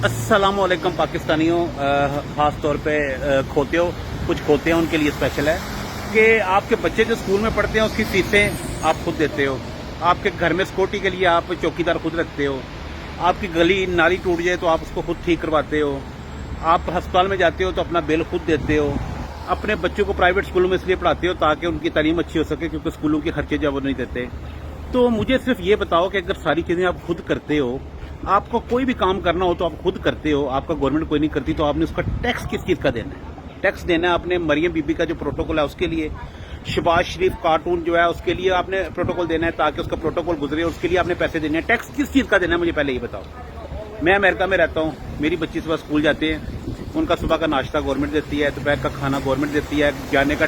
अस्सलाम वालेकुम पाकिस्तानियों, ख़ास तौर पे खोते हो कुछ खोते हैं उनके लिए स्पेशल है कि आपके बच्चे जो स्कूल में पढ़ते हैं उसकी फीसें आप खुद देते हो। आपके घर में सिक्योरिटी के लिए आप चौकीदार खुद रखते हो। आपकी गली नाली टूट जाए तो आप उसको खुद ठीक करवाते हो। आप अस्पताल में जाते हो तो अपना बिल खुद देते हो। अपने बच्चों को प्राइवेट स्कूलों में इसलिए पढ़ाते हो ताकि उनकी तालीम अच्छी हो सके, क्योंकि स्कूलों के खर्चे जो वो नहीं देते। तो मुझे सिर्फ ये बताओ कि अगर सारी चीज़ें आप खुद करते हो, आपको कोई भी काम करना हो तो आप खुद करते हो, आपका गवर्नमेंट कोई नहीं करती, तो आपने उसका टैक्स किस चीज़ का देना है? टैक्स देना है आपने मरियम बीबी का जो प्रोटोकॉल है उसके लिए, शहबाज शरीफ कार्टून जो है उसके लिए आपने प्रोटोकॉल देना है ताकि उसका प्रोटोकॉल गुजरे, उसके लिए आपने पैसे देने हैं। टैक्स किस चीज़ का देना है मुझे पहले ये बताओ। मैं अमेरिका में रहता हूँ, मेरी बच्ची सुबह स्कूल जाते हैं, उनका सुबह का नाश्ता गवर्नमेंट देती है, दोपहर का खाना गवर्नमेंट देती है, जाने का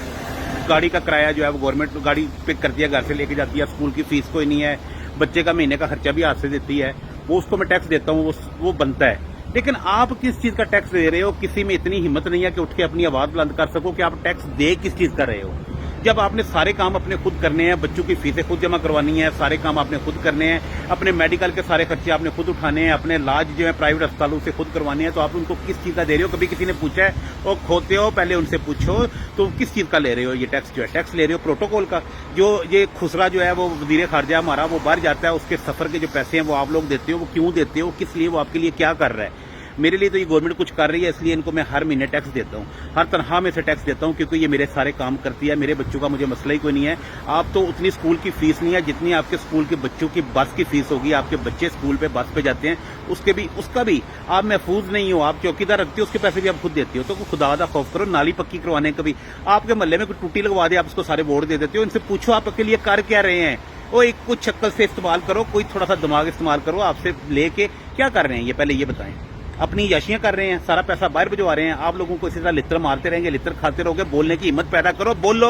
गाड़ी का किराया जो है वो गवर्नमेंट गाड़ी पिक करती है, घर से लेके जाती है, स्कूल की फीस कोई नहीं है, बच्चे का महीने का खर्चा भी हाथ से देती है, वो उसको मैं टैक्स देता हूँ, वो बनता है। लेकिन आप किस चीज़ का टैक्स दे रहे हो? किसी में इतनी हिम्मत नहीं है कि उठ के अपनी आवाज़ बुलंद कर सको कि आप टैक्स दे किस चीज़ का रहे हो, जब आपने सारे काम अपने खुद करने हैं, बच्चों की फीसें खुद जमा करवानी है, सारे काम आपने खुद करने हैं, अपने मेडिकल के सारे खर्चे आपने खुद उठाने हैं, अपने इलाज जो है प्राइवेट अस्पतालों से खुद करवाने हैं, तो आप उनको किस चीज़ का दे रहे हो? कभी किसी ने पूछा है? और खोते हो पहले उनसे पूछो तो किस चीज़ का ले रहे हो ये टैक्स? जो है टैक्स ले रहे हो प्रोटोकॉल का। जो ये खुसरा जो है वो वज़ीर ख़ारजा हमारा वो बाहर जाता है, उसके सफ़र के जो पैसे हैं वो आप लोग देते हो। वो क्यों देते हो? किस लिए? वो आपके लिए क्या कर रहा है? मेरे लिए तो ये गवर्नमेंट कुछ कर रही है, इसलिए इनको मैं हर महीने टैक्स देता हूँ, हर तनख्वाह में से टैक्स देता हूँ, क्योंकि ये मेरे सारे काम करती है। मेरे बच्चों का मुझे मसला ही कोई नहीं है। आप तो उतनी स्कूल की फीस नहीं है जितनी आपके स्कूल के बच्चों की बस की फीस होगी। आपके बच्चे स्कूल पे बस पे जाते हैं, उसका भी आप महफूज नहीं हो। आप चौकीदार रखते हो, उसके पैसे भी आप खुद देते हो। तो खुदा दा खौफ करो, नाली पक्की करवाने कभी आपके मोहल्ले में कोई टूटी लगवा दे, आप उसको सारे वोट दे देते हो। इनसे पूछो आप आपके लिए कर क्या रहे हैं। वो एक कुछ शक्ल से इस्तेमाल करो, कोई थोड़ा सा दिमाग इस्तेमाल करो। आपसे लेके क्या कर रहे हैं ये पहले ये बताएं। अपनी याशियां कर रहे हैं, सारा पैसा बाहर भिजवा रहे हैं। आप लोगों को इसी तरह लित्र मारते रहेंगे, लित्र खाते रहोगे। बोलने की हिम्मत पैदा करो, बोलो।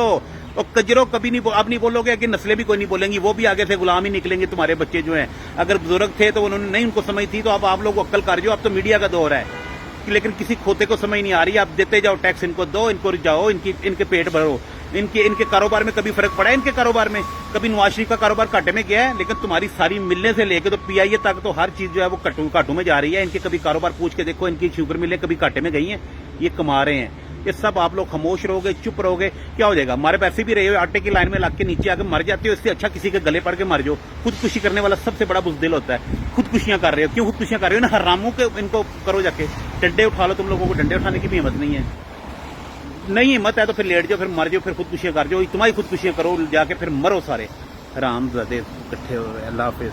और कजरो कभी नहीं, आप नहीं बोलोगे कि नस्लें भी कोई नहीं बोलेंगी, वो भी आगे से गुलाम ही निकलेंगे। तुम्हारे बच्चे जो हैं, अगर बुजुर्ग थे तो उन्होंने नहीं उनको समझ थी, तो आप लोग अक्ल कर जो। अब तो मीडिया का दौर है, लेकिन किसी खोते को समझ नहीं आ रही। आप देते जाओ टैक्स, इनको दो, इनको जाओ, इनके पेट भरो। इनके कारोबार में कभी फर्क पड़ा है? इनके कारोबार में कभी नवाज शरीफ का कारोबार घाटे में गया है? लेकिन तुम्हारी सारी मिलने से लेकर तो पीआईए तक तो हर चीज जो है वो घाटों में जा रही है। इनके कभी कारोबार पूछ के देखो, इनकी शुगर मिलें कभी घाटे में गई हैं? ये कमा रहे हैं। ये सब आप लोग खामोश रहोगे, चुप रहोगे, क्या हो जाएगा? हमारे पैसे भी रहे हो, आटे की लाइन में लग के नीचे आके मर जाते हो। इससे अच्छा किसी के गले पड़ के मर जाओ। खुदकुशी करने वाला सबसे बड़ा बुज़दिल होता है। खुदकुशियां कर रहे हो, क्यों खुदकुशियां कर रहे हो? ना हरामों के इनको करो जाके, डंडे उठा लो। तुम लोगों को डंडे उठाने की भी हिम्मत नहीं है। नहीं हिम्मत है तो फिर लेट जाओ, फिर मर जाओ, फिर खुदकुशियां कर जाओ। तुम्हारी खुदकुशियां करो जाके, फिर मरो सारे हरामजादे इकट्ठे हो। अल्लाह हाफिज।